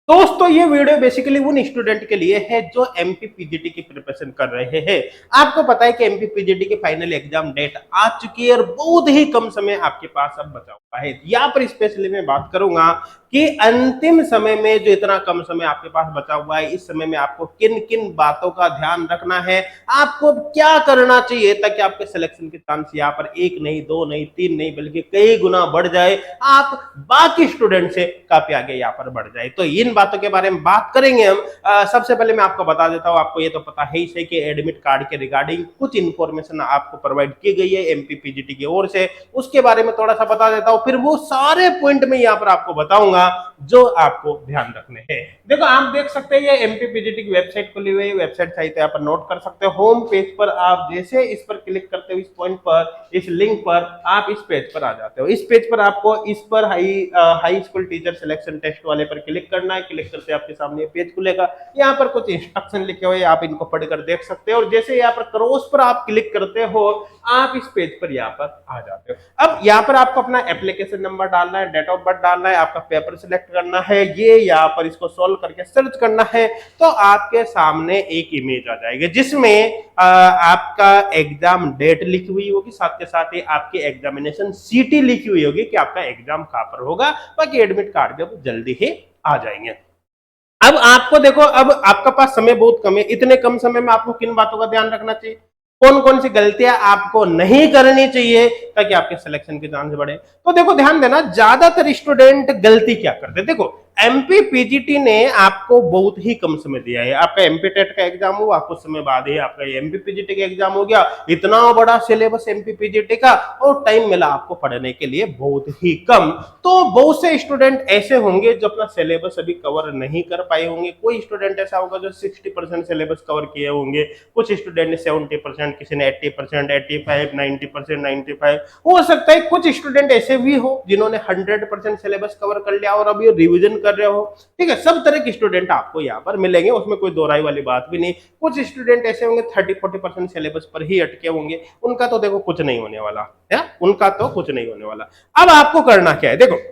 दोस्तों ये video basically उन स्टूडेंट के लिए है जो एमपी पीजीटी की प्रिपरेशन कर रहे हैं। आपको पता है कि एमपी पीजीटी की फाइनल एग्जाम डेट आ चुकी है और बहुत ही कम समय आपके पास अब बचा हुआ है। यहाँ पर स्पेशली मैं बात करूंगा कि अंतिम समय में जो इतना कम समय आपके पास बचा हुआ है, इस समय में आपको किन किन बातों का ध्यान रखना है, आपको क्या करना चाहिए ताकि आपके सिलेक्शन के चांस यहाँ पर एक नहीं, दो नहीं, तीन नहीं बल्कि कई गुना बढ़ जाए, आप बाकी स्टूडेंट से काफी आगे यहाँ पर बढ़ जाए। तो इन बातों के बारे में बात करेंगे हम। सबसे पहले मैं आपको बता देता हूँ, आपको ये तो पता है ही सही कि एडमिट कार्ड के रिगार्डिंग कुछ इंफॉर्मेशन आपको प्रोवाइड की गई है एमपी पीजीटी की ओर से, उसके बारे में थोड़ा सा बता देता हूँ, फिर वो सारे पॉइंट में यहाँ पर आपको बताऊंगा जो आपको ध्यान रखने हैं। देखो आप देख सकते हैं ये एमपी पीजीटी की वेबसाइट खुली हुई है, वेबसाइट सही यहाँ पर नोट कर सकते हो। होम पेज पर आप जैसे इस पर क्लिक करते हो, इस पॉइंट पर, इस लिंक पर, आप इस पेज पर आ जाते हो। इस पेज पर आपको इस पर high school teacher selection test वाले पर क्लिक करना है। क्लिक करते आपके सामने पेज खुलेगा, यहाँ पर कुछ इंस्ट्रक्शन लिखे हुए आप इनको पढ़कर देख सकते हो और जैसे यहाँ पर क्रॉस पर आप क्लिक करते हो आप इस पेज पर यहाँ पर आ जाते हो। अब यहाँ पर आपको अपना एप्लीकेशन नंबर डालना है, डेट ऑफ बर्थ डालना है, आपका पेपर सिलेक्ट करना है, ये यहाँ पर इसको सॉल्व करके सर्च करना है तो आपके सामने एक इमेज आ जाएगी जिसमें आपका एग्जाम डेट लिखी हुई होगी, साथ के साथ ही आपकी एग्जामिनेशन सिटी लिखी हुई होगी कि आपका एग्जाम कहां पर होगा। बाकी एडमिट कार्ड जब जल्दी ही आ जाएंगे। अब आपको देखो, अब आपका पास समय बहुत कम है, इतने कम समय में आपको किन बातों का ध्यान रखना चाहिए, कौन कौन सी गलतियां आपको नहीं करनी चाहिए ताकि आपके सिलेक्शन के चांस बढ़े। तो देखो ध्यान देना, ज्यादातर स्टूडेंट गलती क्या करते हैं। देखो एमपी पीजीटी ने आपको बहुत ही कम समय दिया है, आपका एमपी टेट का एग्जाम हुआ कुछ समय बाद ही आपका एमपी पीजीटी का एग्जाम हो गया, इतना बड़ा सिलेबस एमपी पीजीटी का और टाइम मिला आपको पढ़ने के लिए बहुत ही कम। तो बहुत से स्टूडेंट ऐसे होंगे जो अपना सिलेबस अभी कवर नहीं कर पाए होंगे। कोई स्टूडेंट ऐसा होगा जो 60% सिलेबस कवर किए होंगे, कुछ स्टूडेंट ने 70%, किसी ने 80%, 85, 90%, 95। हो सकता है कुछ स्टूडेंट ऐसे भी हो जिन्होंने 100% सिलेबस कवर कर लिया और अभी रिविजन कर रहे हो। ठीक है, सब तरह के स्टूडेंट आपको यहाँ पर मिलेंगे, उसमें कोई दोहराई वाली बात भी नहीं। कुछ स्टूडेंट ऐसे होंगे 30-40% सिलेबस पर ही अटके होंगे, उनका तो देखो कुछ नहीं होने वाला है, उनका तो कुछ नहीं होने वाला। अब आपको करना क्या है, देखो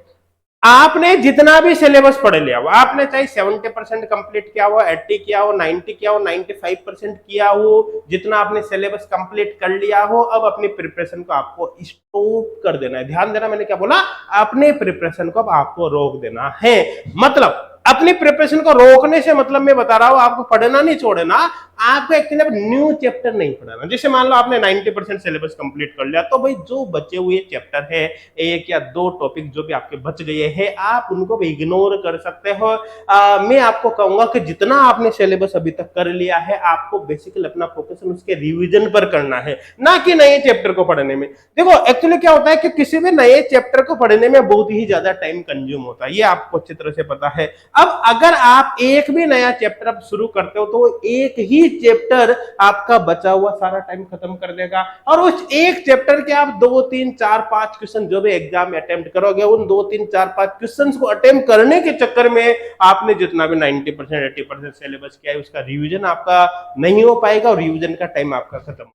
आपने जितना भी सिलेबस पढ़ लिया हो, आपने चाहे 70% कंप्लीट किया हो, 80 किया हो, 90 किया हो, 95% किया हो, जितना आपने सिलेबस कंप्लीट कर लिया हो, अब अपनी प्रिपरेशन को आपको स्टॉप कर देना है। ध्यान देना, मैंने क्या बोला, अपने प्रिपरेशन को अब आपको रोक देना है। मतलब अपनी प्रिपरेशन को रोकने से मतलब मैं बता रहा हूं आपको पढ़ना नहीं छोड़ना, आपको एक्चुअली अब न्यू चैप्टर नहीं पढ़ना। जैसे मान लो आपने 90% सिलेबस कंप्लीट कर लिया, तो भाई जो बचे हुए चैप्टर है, एक या दो टॉपिक जो भी आपके बच गए हैं, आप उनको भी इग्नोर कर सकते हो। मैं आपको कहूंगा कि जितना आपने सिलेबस अभी तक कर लिया है, आपको बेसिकली अपना फोकस उसके रिविजन पर करना है, ना कि नए चैप्टर को पढ़ने में। देखो एक्चुअली क्या होता है कि किसी भी नए चैप्टर को पढ़ने में बहुत ही ज्यादा टाइम कंज्यूम होता है, ये आपको अच्छी तरह से पता है। अब अगर आप एक भी नया चैप्टर अब शुरू करते हो तो एक ही चैप्टर आपका बचा हुआ सारा टाइम खत्म कर देगा और उस एक चैप्टर के आप 2, 3, 4, 5 क्वेश्चन जो भी एग्जाम में अटेम्प्ट करोगे, उन 2, 3, 4, 5 क्वेश्चन को अटेम्प्ट करने के चक्कर में आपने जितना भी 90%, 80% सिलेबस किया है उसका रिवीजन आपका नहीं हो पाएगा और रिवीजन का टाइम आपका खत्म।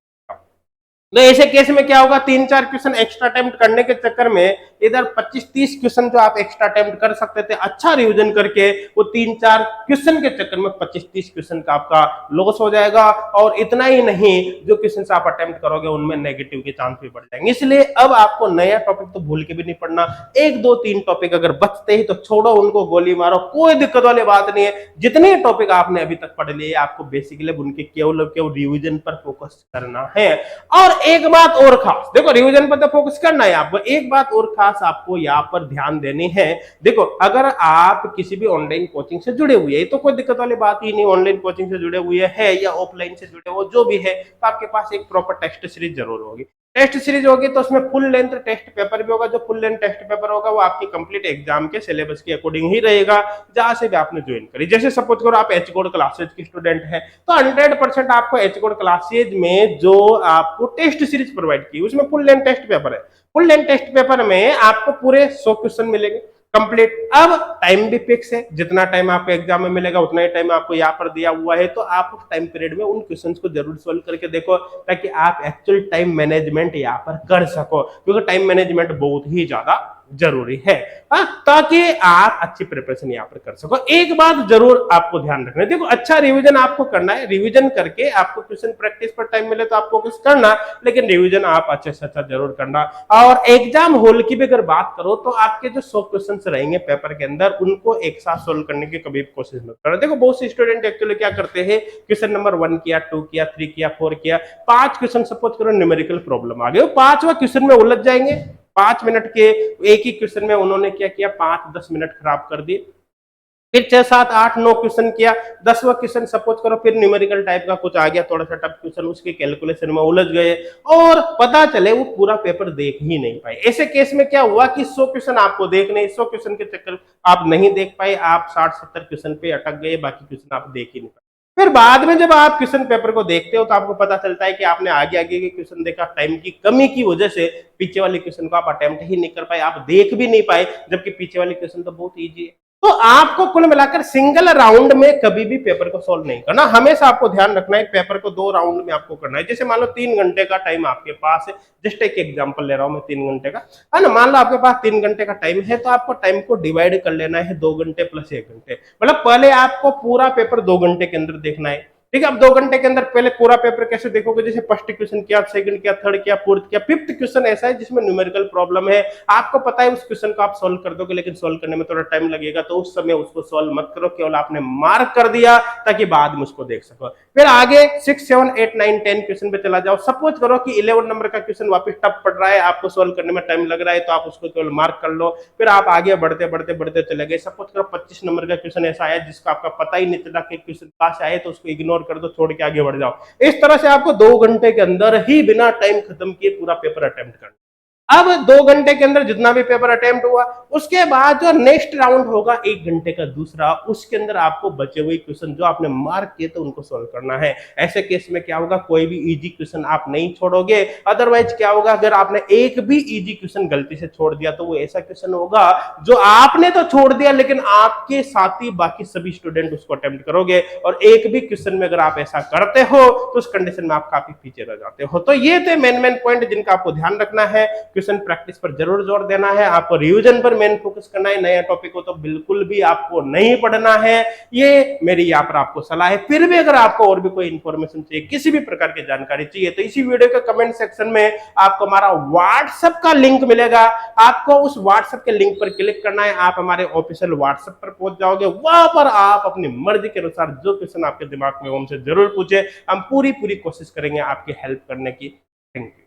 तो ऐसे केस में क्या होगा, 3-4 क्वेश्चन एक्स्ट्रा अटेम्प्ट करने के चक्कर में इधर 25-30 क्वेश्चन जो आप एक्स्ट्रा अटेम्प्ट कर सकते थे अच्छा रिवीजन करके, वो 3-4 क्वेश्चन के चक्कर में 25-30 क्वेश्चन का आपका लॉस हो जाएगा। और इतना ही नहीं, जो क्वेश्चन आप अटेम्प्ट करोगे उनमें नेगेटिव के चांस भी बढ़ जाएंगे। इसलिए अब आपको नया टॉपिक तो भूल के भी नहीं पढ़ना, 1, 2, 3 टॉपिक अगर बचते ही तो छोड़ो, उनको गोली मारो, कोई दिक्कत वाली बात नहीं है। जितने टॉपिक आपने अभी तक पढ़ लिए आपको बेसिकली उनके केवल रिवीजन पर फोकस करना है। और एक बात और खास, देखो रिवीजन पर तो फोकस करना है आपको, एक बात और खास आपको यहाँ पर ध्यान देनी है। देखो अगर आप किसी भी ऑनलाइन कोचिंग से जुड़े हुए हैं तो कोई दिक्कत वाली बात ही नहीं, ऑनलाइन कोचिंग से जुड़े हुए हैं या ऑफलाइन से जुड़े हो जो भी है, तो आपके पास एक प्रॉपर टेस्ट सीरीज जरूर होगी। टेस्ट सीरीज होगी तो उसमें फुल लेंथ टेस्ट पेपर भी होगा, जो फुल लेंथ टेस्ट पेपर होगा वो आपकी कंप्लीट एग्जाम के सिलेबस के अकॉर्डिंग ही रहेगा जहां से भी आपने ज्वाइन करी। जैसे सपोज करो आप एचकोड क्लासेज की स्टूडेंट है तो 100% आपको एचकोड क्लासेज में जो आपको टेस्ट सीरीज प्रोवाइड की उसमें फुल लेंथ टेस्ट पेपर है। फुल लेंथ टेस्ट पेपर में आपको पूरे 100 क्वेश्चन मिलेंगे कंप्लीट। अब टाइम भी फिक्स है, जितना टाइम आपको एग्जाम में मिलेगा उतना ही टाइम आपको यहाँ पर दिया हुआ है, तो आप उस टाइम पीरियड में उन क्वेश्चंस को जरूर सॉल्व करके देखो ताकि आप एक्चुअल टाइम मैनेजमेंट यहाँ पर कर सको, क्योंकि टाइम मैनेजमेंट बहुत ही ज्यादा जरूरी है। हाँ, ताकि आप अच्छी प्रिपरेशन यहाँ पर कर सको। एक बात जरूर आपको ध्यान रखना है, देखो अच्छा रिवीजन आपको करना है, रिवीजन करके आपको क्वेश्चन प्रैक्टिस पर टाइम मिले तो आपको कुछ करना, लेकिन रिवीजन आप अच्छे से अच्छा जरूर करना। और एग्जाम हॉल की भी अगर बात करो तो आपके जो 100 क्वेश्चन रहेंगे पेपर के अंदर, उनको एक साथ सोल्व करने की कभी कोशिश मत करना। देखो बहुत से स्टूडेंट एक्चुअली क्या करते हैं, क्वेश्चन नंबर 1 किया, 2 किया, 3 किया, 4 किया, 5 क्वेश्चन सपोज करो न्यूमेरिकल प्रॉब्लम आ गए, 5वां क्वेश्चन में उलझ जाएंगे। 5 मिनट के एक ही क्वेश्चन में उन्होंने क्या किया, 5-10 मिनट खराब कर दिए। फिर 6, 7, 8, 9 क्वेश्चन किया, 10वां क्वेश्चन सपोज करो फिर न्यूमेरिकल टाइप का कुछ आ गया, थोड़ा सा टफ क्वेश्चन, उसके कैलकुलेशन में उलझ गए और पता चले वो पूरा पेपर देख ही नहीं पाए। ऐसे केस में क्या हुआ कि 100 क्वेश्चन आपको देखने, 100 क्वेश्चन के चक्कर आप नहीं देख पाए, आप 60-70 क्वेश्चन पे अटक गए, बाकी क्वेश्चन आप देख ही नहीं पाए। फिर बाद में जब आप क्वेश्चन पेपर को देखते हो तो आपको पता चलता है कि आपने आगे आगे के क्वेश्चन देखा, टाइम की कमी की वजह से पीछे वाले क्वेश्चन को आप अटेम्प्ट ही नहीं कर पाए, आप देख भी नहीं पाए, जबकि पीछे वाले क्वेश्चन तो बहुत इजी है। तो आपको कुल मिलाकर सिंगल राउंड में कभी भी पेपर को सॉल्व नहीं करना, हमेशा आपको ध्यान रखना है पेपर को 2 राउंड में आपको करना है। जैसे मान लो 3 घंटे का टाइम आपके पास है, जस्ट एक एग्जांपल ले रहा हूं मैं 3 घंटे का, है ना, मान लो आपके पास 3 घंटे का टाइम है, तो आपको टाइम को डिवाइड कर लेना है 2 घंटे प्लस 1 घंटे, मतलब पहले आपको पूरा पेपर 2 घंटे के अंदर देखना है। ठीक है, अब 2 घंटे के अंदर पहले पूरा पेपर कैसे देखोगे, जैसे फर्स्ट क्वेश्चन किया, सेकंड किया, थर्ड किया, फोर्थ किया, फिफ्थ क्वेश्चन ऐसा है जिसमें न्यूमेरिकल प्रॉब्लम है, आपको पता है उस क्वेश्चन को आप सॉल्व कर दोगे, लेकिन सॉल्व करने में थोड़ा टाइम लगेगा, तो उस समय उसको सॉल्व मत करो, केवल आपने मार्क कर दिया ताकि बाद में उसको देख सको। फिर आगे 6, 7, 8, 9, 10 क्वेश्चन पे चला जाओ। सपोज करो कि 11 नंबर का क्वेश्चन वापस टफ पड़ रहा है, आपको सॉल्व करने में टाइम लग रहा है, तो आप उसको केवल मार्क कर लो। फिर आप आगे बढ़ते बढ़ते बढ़ते चले गए, सपोज करो 25 नंबर का क्वेश्चन ऐसा आया जिसका आपका पता ही नहीं चला कि क्वेश्चन कहां से आए, तो उसको इग्नोर कर दो, छोड़ के आगे बढ़ जाओ। इस तरह से आपको 2 घंटे के अंदर ही बिना टाइम खत्म किए पूरा पेपर अटेम्प्ट करना। अब 2 घंटे के अंदर जितना भी पेपर अटेम्प्ट हुआ, उसके बाद जो नेक्स्ट राउंड होगा 1 घंटे का दूसरा, उसके अंदर आपको बचे हुए क्वेश्चन जो आपने मार्क किए तो उनको सोल्व करना है। ऐसे केस में क्या होगा, कोई भी इजी क्वेश्चन आप नहीं छोड़ोगे। अदरवाइज क्या होगा, अगर आपने एक भी इजी क्वेश्चन गलती से छोड़ दिया तो वो ऐसा क्वेश्चन होगा जो आपने तो छोड़ दिया, लेकिन आपके साथ ही बाकी सभी स्टूडेंट उसको अटेम्प्ट करोगे, और एक भी क्वेश्चन में अगर आप ऐसा करते हो तो उस कंडीशन में आप काफी पीछे रह जाते हो। तो ये थे मेन पॉइंट जिनका आपको ध्यान रखना है। क्वेश्चन प्रैक्टिस पर जरूर जोर देना है, आपको रिवीजन पर मेन फोकस करना है, नया टॉपिक हो तो बिल्कुल भी आपको नहीं पढ़ना है, ये मेरी यहाँ पर आपको सलाह है। फिर भी अगर आपको और भी कोई इंफॉर्मेशन चाहिए, किसी भी प्रकार की जानकारी चाहिए, तो इसी वीडियो के कमेंट सेक्शन में आपको हमारा व्हाट्सएप का लिंक मिलेगा, आपको उस व्हाट्सएप के लिंक पर क्लिक करना है, आप हमारे ऑफिशियल व्हाट्सएप पर पहुंच जाओगे। वहां पर आप अपनी मर्जी के अनुसार जो क्वेश्चन आपके दिमाग में हमसे जरूर पूछे, हम पूरी कोशिश करेंगे आपकी हेल्प करने की। Thank you.